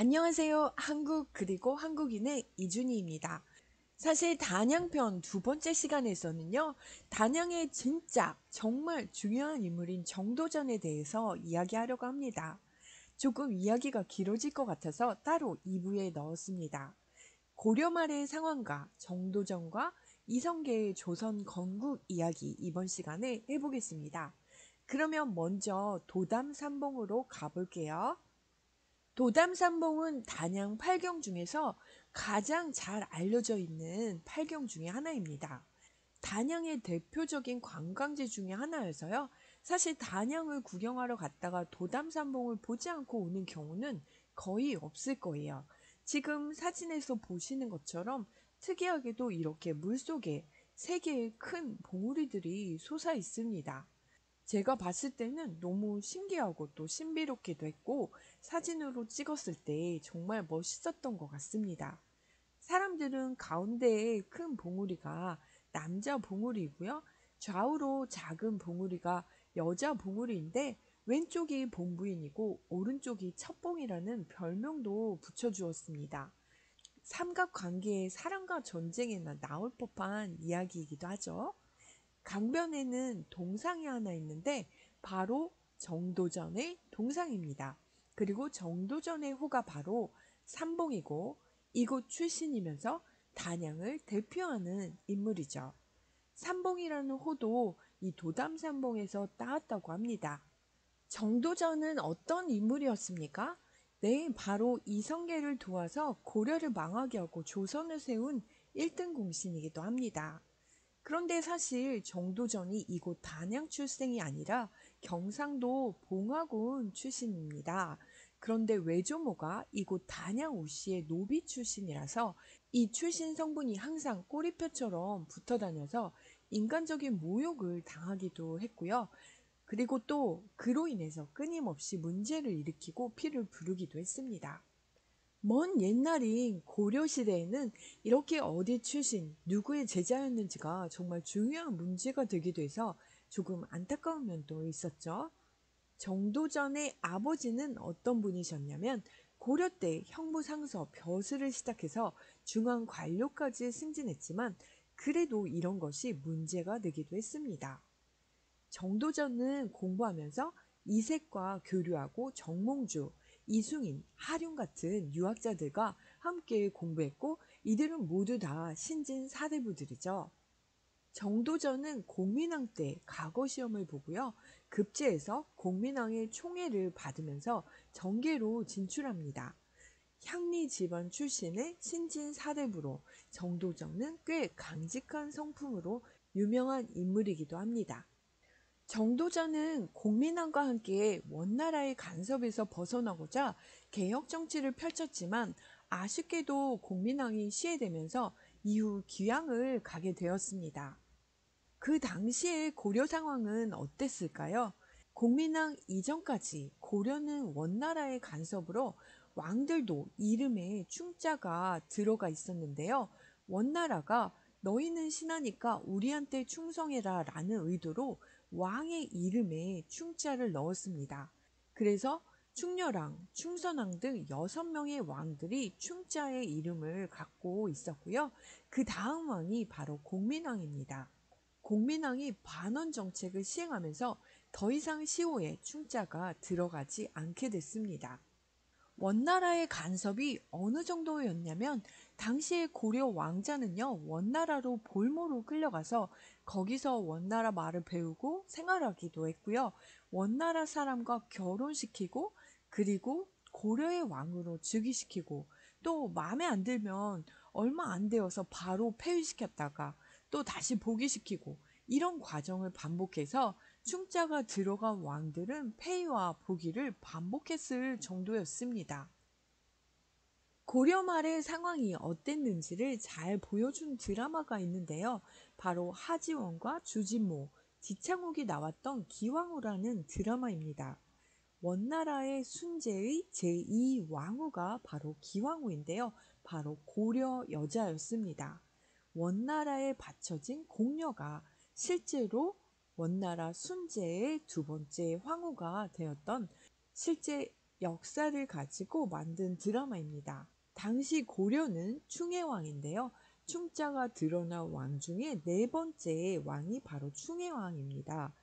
안녕하세요. 한국 그리고 한국인의 이준희입니다. 사실 단양편 두 번째 시간에서는요, 단양의 진짜 정말 중요한 인물인 정도전에 대해서 이야기하려고 합니다. 조금 이야기가 길어질 것 같아서 따로 2부에 넣었습니다. 고려 말의 상황과 정도전과 이성계의 조선 건국 이야기 이번 시간에 해보겠습니다. 그러면 먼저 도담산봉으로 가볼게요. 도담산봉은 단양 팔경 중에서 가장 잘 알려져 있는 팔경 중에 하나입니다. 단양의 대표적인 관광지 중에 하나여서요. 사실 단양을 구경하러 갔다가 도담산봉을 보지 않고 오는 경우는 거의 없을 거예요. 지금 사진에서 보시는 것처럼 특이하게도 이렇게 물속에 세 개의 큰 봉우리들이 솟아 있습니다. 제가 봤을 때는 너무 신기하고 또 신비롭기도 했고 사진으로 찍었을 때 정말 멋있었던 것 같습니다. 사람들은 가운데에 큰 봉우리가 남자 봉우리이고요. 좌우로 작은 봉우리가 여자 봉우리인데 왼쪽이 봉부인이고 오른쪽이 첩봉이라는 별명도 붙여주었습니다. 삼각관계의 사랑과 전쟁에나 나올 법한 이야기이기도 하죠. 강변에는 동상이 하나 있는데 바로 정도전의 동상입니다. 그리고 정도전의 호가 바로 삼봉이고 이곳 출신이면서 단양을 대표하는 인물이죠. 삼봉이라는 호도 이 도담삼봉에서 따왔다고 합니다. 정도전은 어떤 인물이었습니까? 네, 바로 이성계를 도와서 고려를 망하게 하고 조선을 세운 1등 공신이기도 합니다. 그런데 사실 정도전이 이곳 단양 출생이 아니라 경상도 봉화군 출신입니다. 그런데 외조모가 이곳 단양 우씨의 노비 출신이라서 이 출신 성분이 항상 꼬리표처럼 붙어 다녀서 인간적인 모욕을 당하기도 했고요. 그리고 또 그로 인해서 끊임없이 문제를 일으키고 피를 부르기도 했습니다. 먼 옛날인 고려시대에는 이렇게 어디 출신, 누구의 제자였는지가 정말 중요한 문제가 되기도 해서 조금 안타까운 면도 있었죠. 정도전의 아버지는 어떤 분이셨냐면 고려 때 형무상서 벼슬을 시작해서 중앙 관료까지 승진했지만 그래도 이런 것이 문제가 되기도 했습니다. 정도전은 공부하면서 이색과 교류하고 정몽주, 이승인, 하륜 같은 유학자들과 함께 공부했고 이들은 모두 다 신진 사대부들이죠. 정도전은 공민왕 때 과거 시험을 보고요. 급제해서 공민왕의 총애를 받으면서 정계로 진출합니다. 향리 집안 출신의 신진 사대부로 정도전은 꽤 강직한 성품으로 유명한 인물이기도 합니다. 정도전은 공민왕과 함께 원나라의 간섭에서 벗어나고자 개혁 정치를 펼쳤지만 아쉽게도 공민왕이 시해되면서 이후 귀양을 가게 되었습니다. 그 당시의 고려 상황은 어땠을까요? 공민왕 이전까지 고려는 원나라의 간섭으로 왕들도 이름에 충자가 들어가 있었는데요. 원나라가 너희는 신하니까 우리한테 충성해라 라는 의도로 왕의 이름에 충자를 넣었습니다. 그래서 충렬왕, 충선왕 등 6명의 왕들이 충자의 이름을 갖고 있었고요. 그 다음 왕이 바로 공민왕입니다. 공민왕이 반원 정책을 시행하면서 더 이상 시호에 충자가 들어가지 않게 됐습니다. 원나라의 간섭이 어느 정도였냐면 당시의 고려 왕자는요 원나라로 볼모로 끌려가서 거기서 원나라 말을 배우고 생활하기도 했고요. 원나라 사람과 결혼시키고 그리고 고려의 왕으로 즉위시키고 또 마음에 안 들면 얼마 안 되어서 바로 폐위시켰다가 또 다시 복위시키고 이런 과정을 반복해서 충자가 들어간 왕들은 폐위와 복위를 반복했을 정도였습니다. 고려 말의 상황이 어땠는지를 잘 보여준 드라마가 있는데요. 바로 하지원과 주진모, 지창욱이 나왔던 기왕후라는 드라마입니다. 원나라의 순제의 제2왕후가 바로 기왕후인데요. 바로 고려 여자였습니다. 원나라에 바쳐진 공녀가 실제로 원나라 순제의 두 번째 황후가 되었던 실제 역사를 가지고 만든 드라마입니다. 당시 고려는 충혜왕인데요. 충자가 드러난 왕 중에 네 번째 왕이 바로 충혜왕입니다.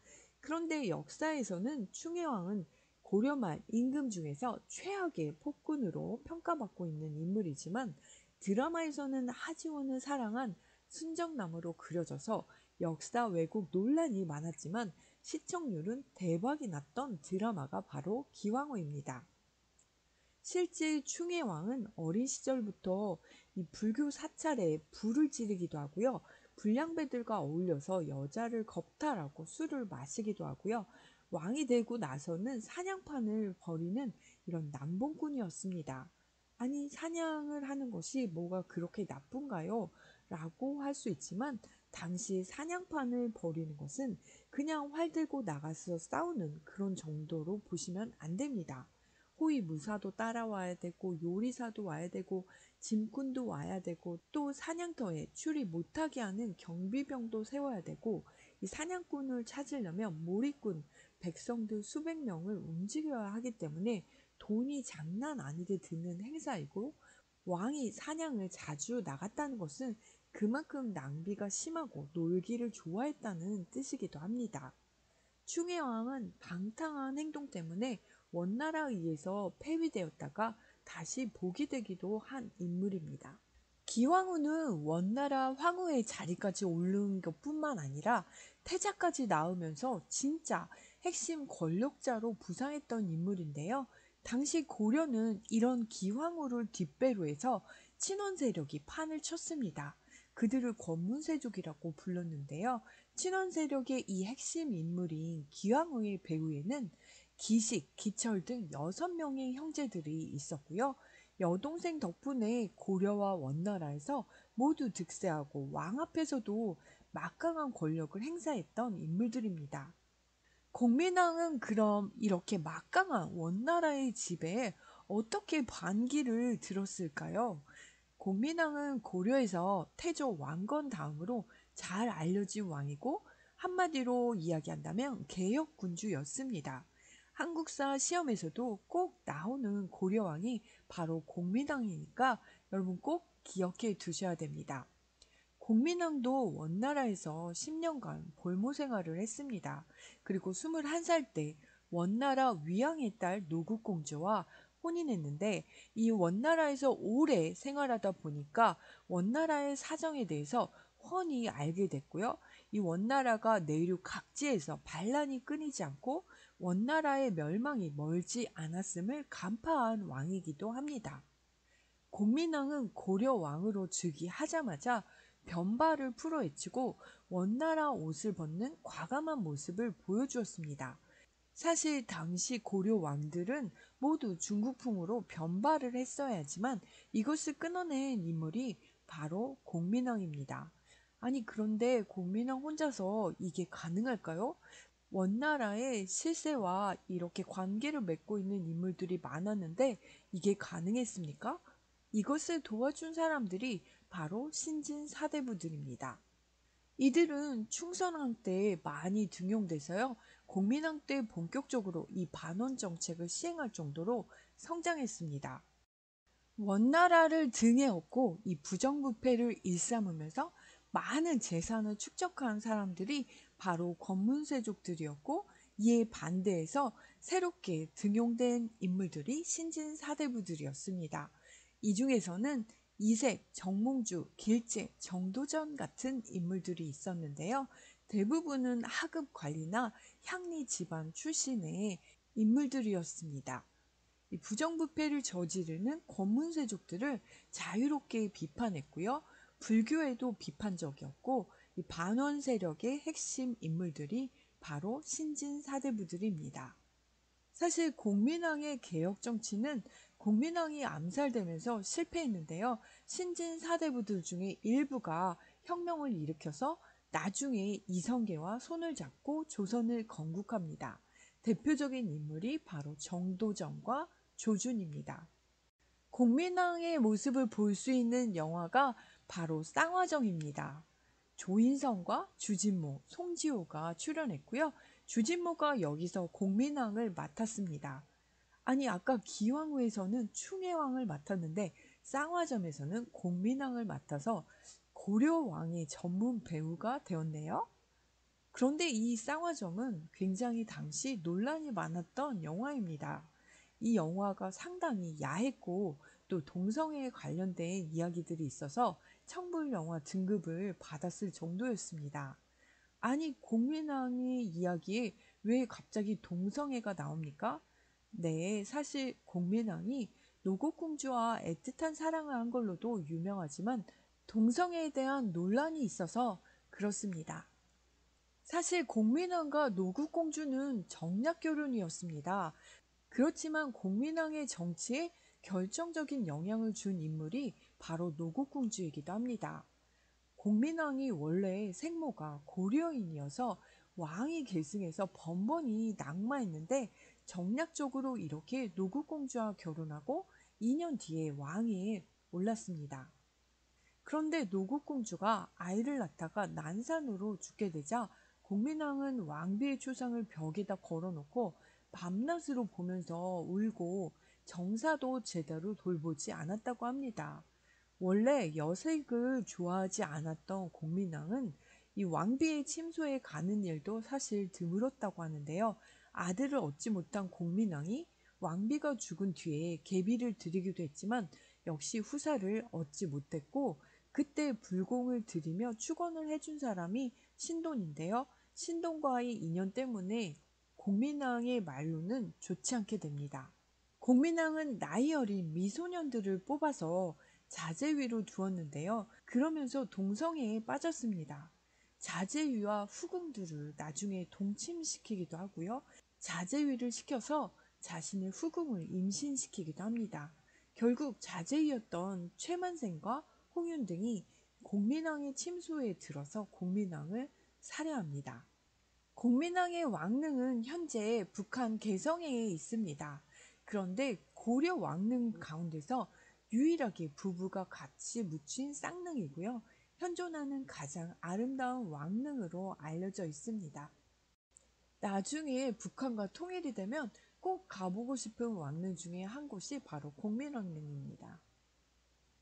그런데 역사에서는 충혜왕은 고려 말 임금 중에서 최악의 폭군으로 평가받고 있는 인물이지만 드라마에서는 하지원을 사랑한 순정남으로 그려져서 역사 왜곡 논란이 많았지만 시청률은 대박이 났던 드라마가 바로 기왕후입니다. 실제 충혜왕은 어린 시절부터 이 불교 사찰에 불을 지르기도 하고요. 불량배들과 어울려서 여자를 겁탈하고 술을 마시기도 하고요. 왕이 되고 나서는 사냥판을 벌이는 이런 남봉꾼이었습니다. 아니, 사냥을 하는 것이 뭐가 그렇게 나쁜가요? 라고 할 수 있지만 당시 사냥판을 벌이는 것은 그냥 활 들고 나가서 싸우는 그런 정도로 보시면 안 됩니다. 호위무사도 따라와야 되고 요리사도 와야 되고 짐꾼도 와야 되고 또 사냥터에 출입 못하게 하는 경비병도 세워야 되고 이 사냥꾼을 찾으려면 몰입꾼 백성들 수백 명을 움직여야 하기 때문에 돈이 장난 아니게 드는 행사이고 왕이 사냥을 자주 나갔다는 것은 그만큼 낭비가 심하고 놀기를 좋아했다는 뜻이기도 합니다. 충혜왕은 방탕한 행동 때문에 원나라에 의해서 폐위되었다가 다시 복위되기도 한 인물입니다. 기왕후는 원나라 황후의 자리까지 오른 것뿐만 아니라 태자까지 낳으면서 진짜 핵심 권력자로 부상했던 인물인데요. 당시 고려는 이런 기왕후를 뒷배로 해서 친원 세력이 판을 쳤습니다. 그들을 권문세족이라고 불렀는데요. 친원 세력의 이 핵심 인물인 기왕후의 배후에는 기식, 기철 등 6명의 형제들이 있었고요. 여동생 덕분에 고려와 원나라에서 모두 득세하고 왕 앞에서도 막강한 권력을 행사했던 인물들입니다. 공민왕은 그럼 이렇게 막강한 원나라의 지배에 어떻게 반기를 들었을까요? 공민왕은 고려에서 태조 왕건 다음으로 잘 알려진 왕이고 한마디로 이야기한다면 개혁군주였습니다. 한국사 시험에서도 꼭 나오는 고려왕이 바로 공민왕이니까 여러분 꼭 기억해 두셔야 됩니다. 공민왕도 원나라에서 10년간 볼모 생활을 했습니다. 그리고 21살 때 원나라 위왕의 딸 노국공주와 혼인했는데 이 원나라에서 오래 생활하다 보니까 원나라의 사정에 대해서 훤히 알게 됐고요. 이 원나라가 내륙 각지에서 반란이 끊이지 않고 원나라의 멸망이 멀지 않았음을 간파한 왕이기도 합니다. 공민왕은 고려 왕으로 즉위하자마자 변발을 풀어헤치고 원나라 옷을 벗는 과감한 모습을 보여주었습니다. 사실 당시 고려 왕들은 모두 중국풍으로 변발을 했어야 하지만 이것을 끊어낸 인물이 바로 공민왕입니다. 아니 그런데 공민왕 혼자서 이게 가능할까요? 원나라의 실세와 이렇게 관계를 맺고 있는 인물들이 많았는데 이게 가능했습니까? 이것을 도와준 사람들이 바로 신진 사대부들입니다. 이들은 충선왕 때 많이 등용돼서요. 공민왕 때 본격적으로 이 반원 정책을 시행할 정도로 성장했습니다. 원나라를 등에 업고 이 부정부패를 일삼으면서 많은 재산을 축적한 사람들이 바로 권문세족들이었고 이에 반대해서 새롭게 등용된 인물들이 신진사대부들이었습니다. 이 중에서는 이색, 정몽주, 길재, 정도전 같은 인물들이 있었는데요. 대부분은 하급 관리나 향리 집안 출신의 인물들이었습니다. 이 부정부패를 저지르는 권문세족들을 자유롭게 비판했고요. 불교에도 비판적이었고 이 반원 세력의 핵심 인물들이 바로 신진사대부들입니다. 사실 공민왕의 개혁 정치는 공민왕이 암살되면서 실패했는데요. 신진사대부들 중에 일부가 혁명을 일으켜서 나중에 이성계와 손을 잡고 조선을 건국합니다. 대표적인 인물이 바로 정도전과 조준입니다. 공민왕의 모습을 볼 수 있는 영화가 바로 쌍화정입니다. 조인성과 주진모, 송지효가 출연했고요. 주진모가 여기서 공민왕을 맡았습니다. 아니, 아까 기왕후에서는 충혜왕을 맡았는데 쌍화점에서는 공민왕을 맡아서 고려왕의 전문 배우가 되었네요. 그런데 이 쌍화점은 굉장히 당시 논란이 많았던 영화입니다. 이 영화가 상당히 야했고 또 동성애에 관련된 이야기들이 있어서 청불영화 등급을 받았을 정도였습니다. 아니, 공민왕의 이야기에 왜 갑자기 동성애가 나옵니까? 네, 사실 공민왕이 노곡공주와 애틋한 사랑을 한 걸로도 유명하지만 동성애에 대한 논란이 있어서 그렇습니다. 사실 공민왕과 노국공주는 정략 결혼이었습니다. 그렇지만 공민왕의 정치에 결정적인 영향을 준 인물이 바로 노국공주이기도 합니다. 공민왕이 원래 생모가 고려인이어서 왕이 계승해서 번번이 낙마했는데 정략적으로 이렇게 노국공주와 결혼하고 2년 뒤에 왕위에 올랐습니다. 그런데 노국공주가 아이를 낳다가 난산으로 죽게 되자 공민왕은 왕비의 초상을 벽에다 걸어놓고 밤낮으로 보면서 울고 정사도 제대로 돌보지 않았다고 합니다. 원래 여색을 좋아하지 않았던 공민왕은 이 왕비의 침소에 가는 일도 사실 드물었다고 하는데요. 아들을 얻지 못한 공민왕이 왕비가 죽은 뒤에 계비를 드리기도 했지만 역시 후사를 얻지 못했고 그때 불공을 들이며 축원을 해준 사람이 신돈인데요. 신돈과의 인연 때문에 공민왕의 말로는 좋지 않게 됩니다. 공민왕은 나이 어린 미소년들을 뽑아서 자제위로 두었는데요. 그러면서 동성애에 빠졌습니다. 자제위와 후궁들을 나중에 동침시키기도 하고요. 자제위를 시켜서 자신의 후궁을 임신시키기도 합니다. 결국 자제위였던 최만생과 홍윤 등이 공민왕의 침소에 들어서 공민왕을 살해합니다. 공민왕의 왕릉은 현재 북한 개성에 있습니다. 그런데 고려 왕릉 가운데서 유일하게 부부가 같이 묻힌 쌍릉이고요. 현존하는 가장 아름다운 왕릉으로 알려져 있습니다. 나중에 북한과 통일이 되면 꼭 가보고 싶은 왕릉 중에 한 곳이 바로 공민왕릉입니다.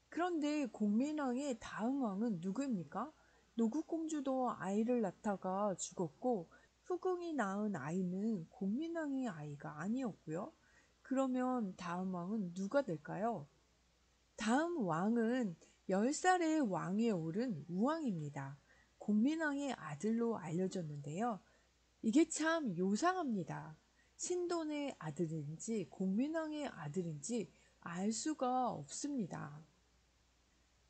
그런데 공민왕의 다음 왕은 누구입니까? 노국공주도 아이를 낳다가 죽었고 후궁이 낳은 아이는 공민왕의 아이가 아니었고요. 그러면 다음 왕은 누가 될까요? 다음 왕은 10살의 왕위에 오른 우왕입니다. 공민왕의 아들로 알려졌는데요. 이게 참 요상합니다. 신돈의 아들인지 공민왕의 아들인지 알 수가 없습니다.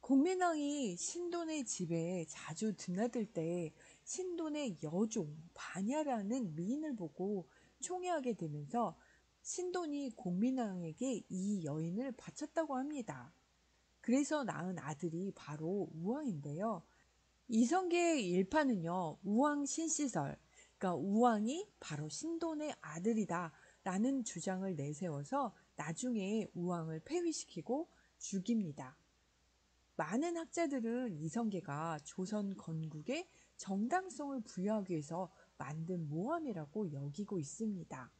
공민왕이 신돈의 집에 자주 드나들 때 신돈의 여종 반야라는 미인을 보고 총애하게 되면서 신돈이 공민왕에게 이 여인을 바쳤다고 합니다. 그래서 낳은 아들이 바로 우왕인데요. 이성계의 일파는요, 우왕 신시설, 그러니까 우왕이 바로 신돈의 아들이다 라는 주장을 내세워서 나중에 우왕을 폐위시키고 죽입니다. 많은 학자들은 이성계가 조선 건국에 정당성을 부여하기 위해서 만든 모함이라고 여기고 있습니다.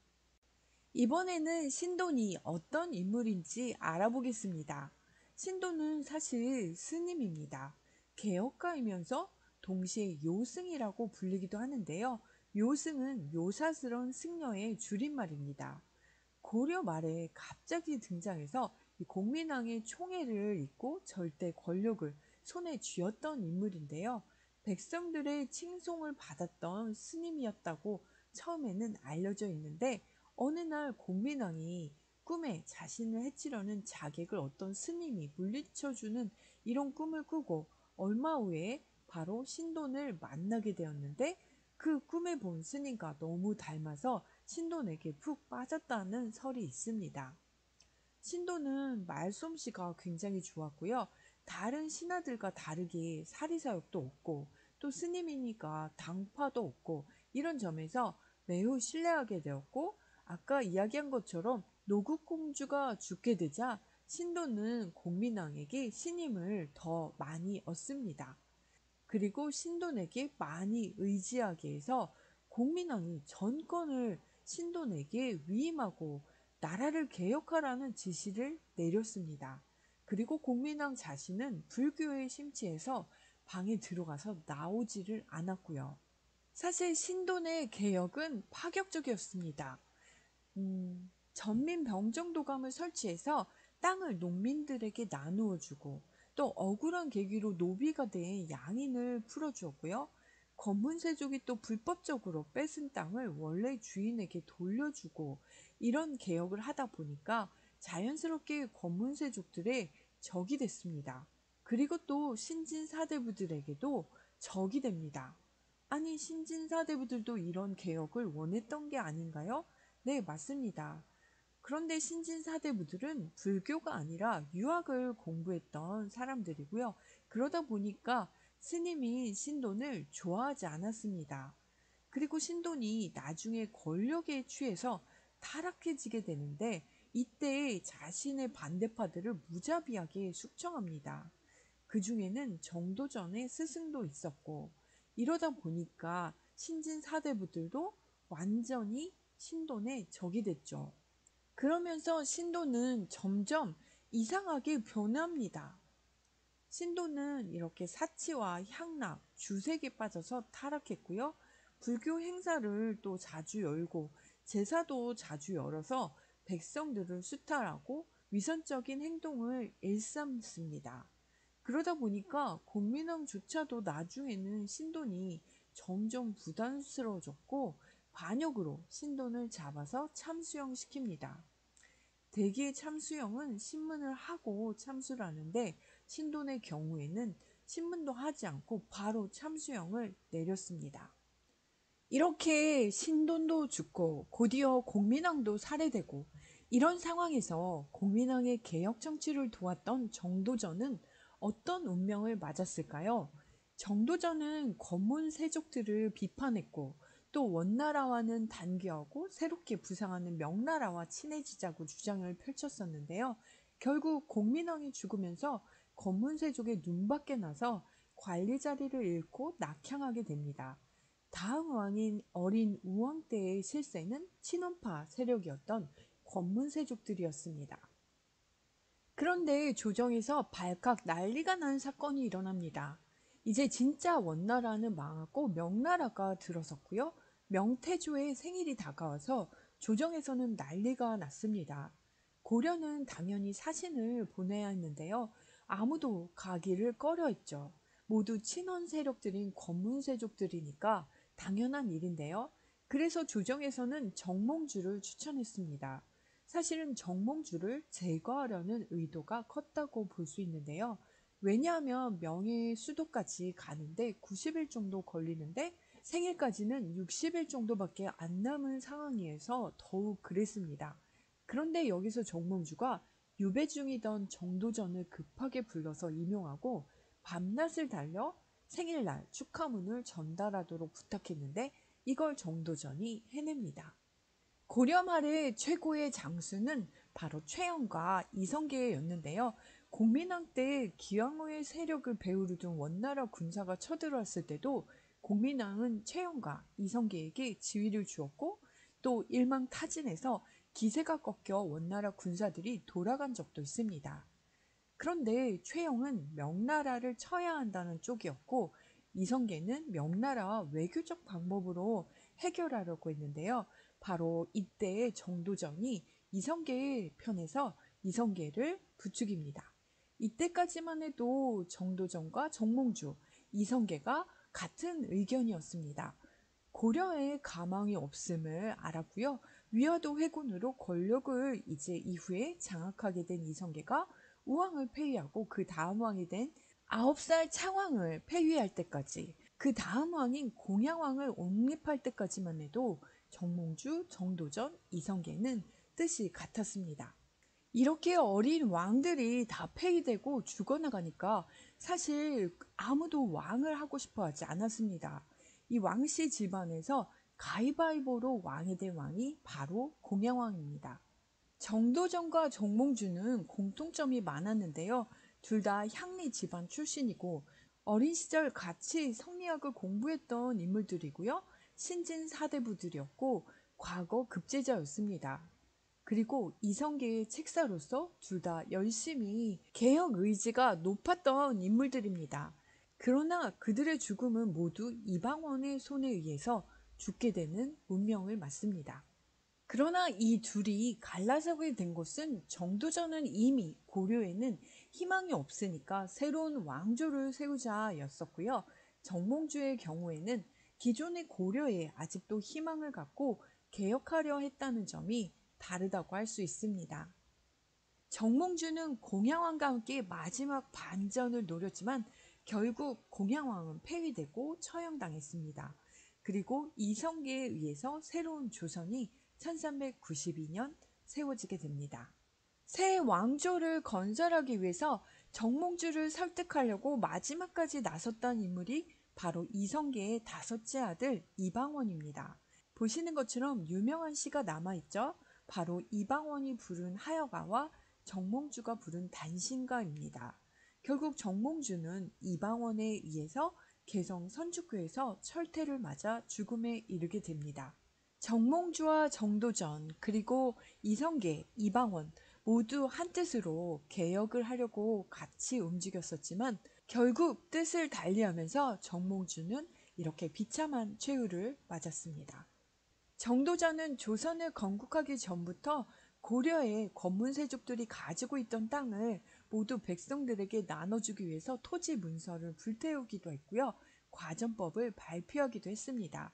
이번에는 신돈이 어떤 인물인지 알아보겠습니다. 신돈은 사실 스님입니다. 개혁가이면서 동시에 요승이라고 불리기도 하는데요. 요승은 요사스러운 승려의 줄임말입니다. 고려 말에 갑자기 등장해서 이 공민왕의 총애를 잇고 절대 권력을 손에 쥐었던 인물인데요. 백성들의 칭송을 받았던 스님이었다고 처음에는 알려져 있는데 어느 날 공민왕이 꿈에 자신을 해치려는 자객을 어떤 스님이 물리쳐주는 이런 꿈을 꾸고 얼마 후에 바로 신돈을 만나게 되었는데 그 꿈에 본 스님과 너무 닮아서 신돈에게 푹 빠졌다는 설이 있습니다. 신돈은 말솜씨가 굉장히 좋았고요. 다른 신하들과 다르게 사리사욕도 없고 또 스님이니까 당파도 없고 이런 점에서 매우 신뢰하게 되었고 아까 이야기한 것처럼 노국공주가 죽게 되자 신돈은 공민왕에게 신임을 더 많이 얻습니다. 그리고 신돈에게 많이 의지하게 해서 공민왕이 전권을 신돈에게 위임하고 나라를 개혁하라는 지시를 내렸습니다. 그리고 공민왕 자신은 불교에 심취해서 방에 들어가서 나오지를 않았고요. 사실 신돈의 개혁은 파격적이었습니다. 전민 병정도감을 설치해서 땅을 농민들에게 나누어 주고 또 억울한 계기로 노비가 된 양인을 풀어주었고요. 권문세족이 또 불법적으로 뺏은 땅을 원래 주인에게 돌려주고 이런 개혁을 하다 보니까 자연스럽게 권문세족들의 적이 됐습니다. 그리고 또 신진사대부들에게도 적이 됩니다. 아니, 신진사대부들도 이런 개혁을 원했던 게 아닌가요? 네, 맞습니다. 그런데 신진사대부들은 불교가 아니라 유학을 공부했던 사람들이고요. 그러다 보니까 스님인 신돈을 좋아하지 않았습니다. 그리고 신돈이 나중에 권력에 취해서 타락해지게 되는데 이때 자신의 반대파들을 무자비하게 숙청합니다. 그 중에는 정도전의 스승도 있었고 이러다 보니까 신진사대부들도 완전히 신돈의 적이 됐죠. 그러면서 신도는 점점 이상하게 변합니다. 신도는 이렇게 사치와 향락, 주색에 빠져서 타락했고요. 불교 행사를 또 자주 열고 제사도 자주 열어서 백성들을 수탈하고 위선적인 행동을 일삼습니다. 그러다 보니까 공민왕조차도 나중에는 신돈이 점점 부담스러워졌고 반역으로 신돈을 잡아서 참수형시킵니다. 대개 참수형은 신문을 하고 참수를 하는데 신돈의 경우에는 신문도 하지 않고 바로 참수형을 내렸습니다. 이렇게 신돈도 죽고 곧이어 공민왕도 살해되고 이런 상황에서 공민왕의 개혁 정치를 도왔던 정도전은 어떤 운명을 맞았을까요? 정도전은 권문세족들을 비판했고 또 원나라와는 단교하고 새롭게 부상하는 명나라와 친해지자고 주장을 펼쳤었는데요. 결국 공민왕이 죽으면서 권문세족의 눈밖에 나서 관리 자리를 잃고 낙향하게 됩니다. 다음 왕인 어린 우왕 때의 실세는 친원파 세력이었던 권문세족들이었습니다. 그런데 조정에서 발칵 난리가 난 사건이 일어납니다. 이제 진짜 원나라는 망하고 명나라가 들어섰고요. 명태조의 생일이 다가와서 조정에서는 난리가 났습니다. 고려는 당연히 사신을 보내야 했는데요. 아무도 가기를 꺼려했죠. 모두 친원 세력들인 권문세족들이니까 당연한 일인데요. 그래서 조정에서는 정몽주를 추천했습니다. 사실은 정몽주를 제거하려는 의도가 컸다고 볼 수 있는데요. 왜냐하면 명예의 수도까지 가는데 90일 정도 걸리는데 생일까지는 60일 정도밖에 안 남은 상황이어서 더욱 그랬습니다. 그런데 여기서 정몽주가 유배 중이던 정도전을 급하게 불러서 임용하고 밤낮을 달려 생일날 축하문을 전달하도록 부탁했는데 이걸 정도전이 해냅니다. 고려 말의 최고의 장수는 바로 최영과 이성계였는데요. 공민왕 때 기왕후의 세력을 배후로 둔 원나라 군사가 쳐들어왔을 때도 공민왕은 최영과 이성계에게 지위를 주었고 또 일망타진해서 기세가 꺾여 원나라 군사들이 돌아간 적도 있습니다. 그런데 최영은 명나라를 쳐야 한다는 쪽이었고 이성계는 명나라와 외교적 방법으로 해결하려고 했는데요. 바로 이때의 정도전이 이성계의 편에서 이성계를 부추깁니다. 이때까지만 해도 정도전과 정몽주, 이성계가 같은 의견이었습니다. 고려에 가망이 없음을 알았고요. 위화도 회군으로 권력을 이제 이후에 장악하게 된 이성계가 우왕을 폐위하고 그 다음 왕이 된 9살 창왕을 폐위할 때까지 그 다음 왕인 공양왕을 옹립할 때까지만 해도 정몽주, 정도전, 이성계는 뜻이 같았습니다. 이렇게 어린 왕들이 다 폐위되고 죽어나가니까 사실 아무도 왕을 하고 싶어 하지 않았습니다. 이 왕씨 집안에서 가위바위보로 왕이 된 왕이 바로 공양왕입니다. 정도전과 정몽주는 공통점이 많았는데요. 둘 다 향리 집안 출신이고 어린 시절 같이 성리학을 공부했던 인물들이고요. 신진 사대부들이었고 과거 급제자였습니다. 그리고 이성계의 책사로서 둘 다 열심히 개혁 의지가 높았던 인물들입니다. 그러나 그들의 죽음은 모두 이방원의 손에 의해서 죽게 되는 운명을 맞습니다. 그러나 이 둘이 갈라서게 된 것은 정도전은 이미 고려에는 희망이 없으니까 새로운 왕조를 세우자였었고요. 정몽주의 경우에는 기존의 고려에 아직도 희망을 갖고 개혁하려 했다는 점이 다르다고 할 수 있습니다. 정몽주는 공양왕과 함께 마지막 반전을 노렸지만 결국 공양왕은 폐위되고 처형당했습니다. 그리고 이성계에 의해서 새로운 조선이 1392년 세워지게 됩니다. 새 왕조를 건설하기 위해서 정몽주를 설득하려고 마지막까지 나섰던 인물이 바로 이성계의 다섯째 아들 이방원입니다. 보시는 것처럼 유명한 시가 남아있죠. 바로 이방원이 부른 하여가와 정몽주가 부른 단신가입니다. 결국 정몽주는 이방원에 의해서 개성 선축교에서 철퇴를 맞아 죽음에 이르게 됩니다. 정몽주와 정도전 그리고 이성계, 이방원 모두 한뜻으로 개혁을 하려고 같이 움직였었지만 결국 뜻을 달리하면서 정몽주는 이렇게 비참한 최후를 맞았습니다. 정도전은 조선을 건국하기 전부터 고려의 권문세족들이 가지고 있던 땅을 모두 백성들에게 나눠주기 위해서 토지 문서를 불태우기도 했고요. 과전법을 발표하기도 했습니다.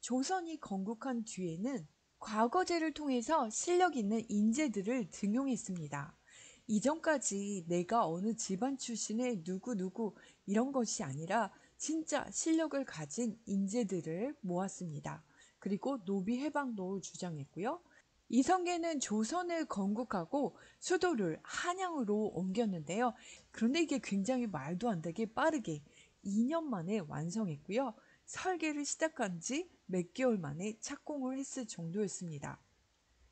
조선이 건국한 뒤에는 과거제를 통해서 실력 있는 인재들을 등용했습니다. 이전까지 내가 어느 집안 출신의 누구 이런 것이 아니라 진짜 실력을 가진 인재들을 모았습니다. 그리고 노비 해방도 주장했고요. 이성계는 조선을 건국하고 수도를 한양으로 옮겼는데요. 그런데 이게 굉장히 말도 안 되게 빠르게 2년 만에 완성했고요. 설계를 시작한 지 몇 개월 만에 착공을 했을 정도였습니다.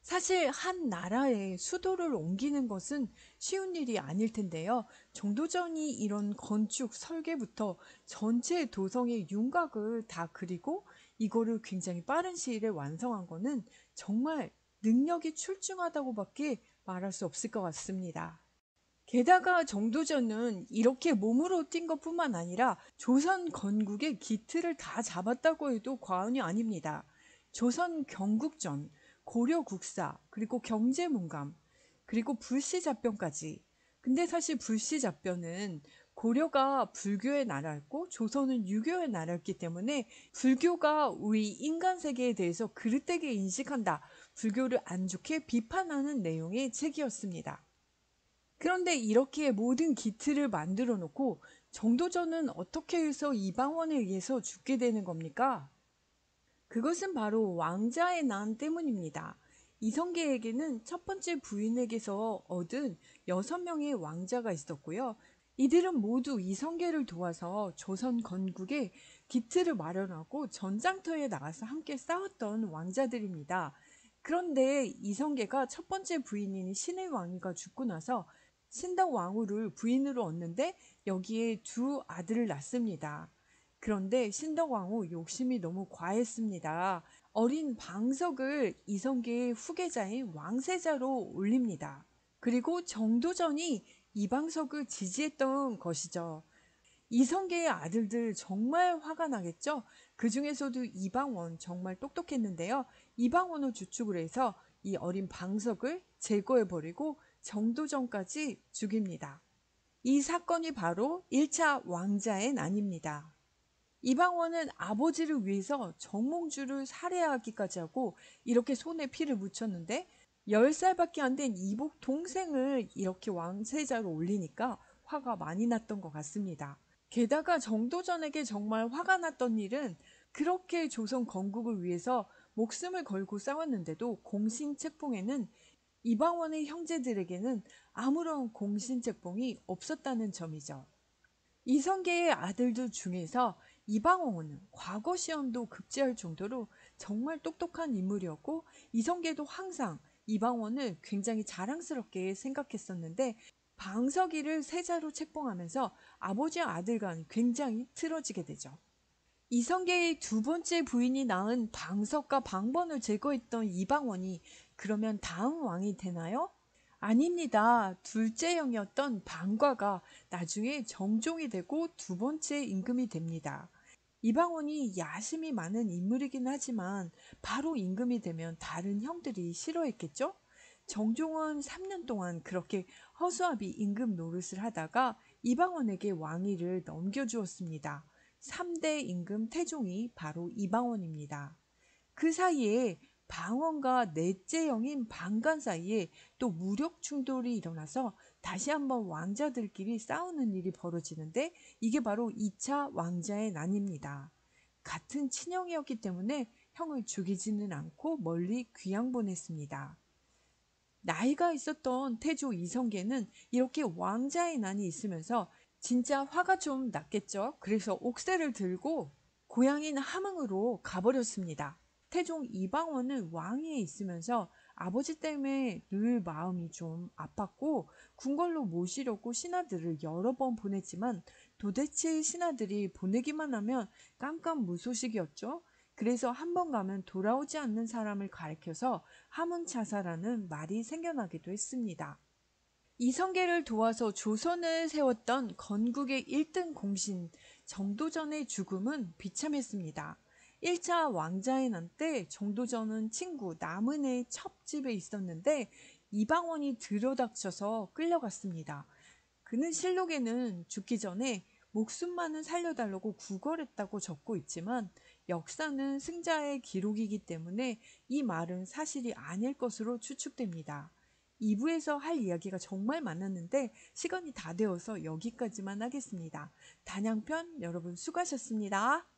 사실 한 나라의 수도를 옮기는 것은 쉬운 일이 아닐 텐데요. 정도전이 이런 건축 설계부터 전체 도성의 윤곽을 다 그리고 이거를 굉장히 빠른 시일에 완성한 거는 정말 능력이 출중하다고밖에 말할 수 없을 것 같습니다. 게다가 정도전은 이렇게 몸으로 뛴 것뿐만 아니라 조선 건국의 기틀을 다 잡았다고 해도 과언이 아닙니다. 조선 경국전, 고려국사, 그리고 경제문감, 그리고 불시잡변까지. 근데 사실 불시잡변은 고려가 불교의 나라였고 조선은 유교의 나라였기 때문에 불교가 우리 인간 세계에 대해서 그릇되게 인식한다. 불교를 안 좋게 비판하는 내용의 책이었습니다. 그런데 이렇게 모든 기틀을 만들어 놓고 정도전은 어떻게 해서 이방원에 의해서 죽게 되는 겁니까? 그것은 바로 왕자의 난 때문입니다. 이성계에게는 첫 번째 부인에게서 얻은 6명의 왕자가 있었고요. 이들은 모두 이성계를 도와서 조선 건국에 기틀을 마련하고 전장터에 나가서 함께 싸웠던 왕자들입니다. 그런데 이성계가 첫 번째 부인인 신의 왕위가 죽고 나서 신덕왕후를 부인으로 얻는데 여기에 두 아들을 낳습니다. 그런데 신덕왕후 욕심이 너무 과했습니다. 어린 방석을 이성계의 후계자인 왕세자로 올립니다. 그리고 정도전이 이방석을 지지했던 것이죠. 이성계의 아들들 정말 화가 나겠죠? 그 중에서도 이방원 정말 똑똑했는데요. 이방원을 주축을 해서 이 어린 방석을 제거해버리고 정도전까지 죽입니다. 이 사건이 바로 1차 왕자의 난입니다. 이방원은 아버지를 위해서 정몽주를 살해하기까지 하고 이렇게 손에 피를 묻혔는데 10살밖에 안 된 이복 동생을 이렇게 왕세자로 올리니까 화가 많이 났던 것 같습니다. 게다가 정도전에게 정말 화가 났던 일은 그렇게 조선 건국을 위해서 목숨을 걸고 싸웠는데도 공신책봉에는 이방원의 형제들에게는 아무런 공신책봉이 없었다는 점이죠. 이성계의 아들들 중에서 이방원은 과거 시험도 급제할 정도로 정말 똑똑한 인물이었고 이성계도 항상 이방원을 굉장히 자랑스럽게 생각했었는데 방석이를 세자로 책봉하면서 아버지와 아들 간 굉장히 틀어지게 되죠. 이성계의 두 번째 부인이 낳은 방석과 방번을 제거했던 이방원이 그러면 다음 왕이 되나요? 아닙니다. 둘째 형이었던 방과가 나중에 정종이 되고 두 번째 임금이 됩니다. 이방원이 야심이 많은 인물이긴 하지만 바로 임금이 되면 다른 형들이 싫어했겠죠? 정종은 3년 동안 그렇게 허수아비 임금 노릇을 하다가 이방원에게 왕위를 넘겨주었습니다. 3대 임금 태종이 바로 이방원입니다. 그 사이에 방언과 넷째 형인 방간 사이에 또 무력 충돌이 일어나서 다시 한번 왕자들끼리 싸우는 일이 벌어지는데 이게 바로 2차 왕자의 난입니다. 같은 친형이었기 때문에 형을 죽이지는 않고 멀리 귀양 보냈습니다. 나이가 있었던 태조 이성계는 이렇게 왕자의 난이 있으면서 진짜 화가 좀 났겠죠. 그래서 옥새를 들고 고향인 함흥으로 가버렸습니다. 태종 이방원은 왕위에 있으면서 아버지 때문에 늘 마음이 좀 아팠고 궁궐로 모시려고 신하들을 여러 번 보냈지만 도대체 신하들이 보내기만 하면 깜깜무소식이었죠. 그래서 한 번 가면 돌아오지 않는 사람을 가리켜서 함흥차사라는 말이 생겨나기도 했습니다. 이성계를 도와서 조선을 세웠던 건국의 1등 공신 정도전의 죽음은 비참했습니다. 1차 왕자의 난 때 정도전은 친구 남은의 첩집에 있었는데 이방원이 들여닥쳐서 끌려갔습니다. 그는 실록에는 죽기 전에 목숨만은 살려달라고 구걸했다고 적고 있지만 역사는 승자의 기록이기 때문에 이 말은 사실이 아닐 것으로 추측됩니다. 2부에서 할 이야기가 정말 많았는데 시간이 다 되어서 여기까지만 하겠습니다. 단양편 여러분 수고하셨습니다.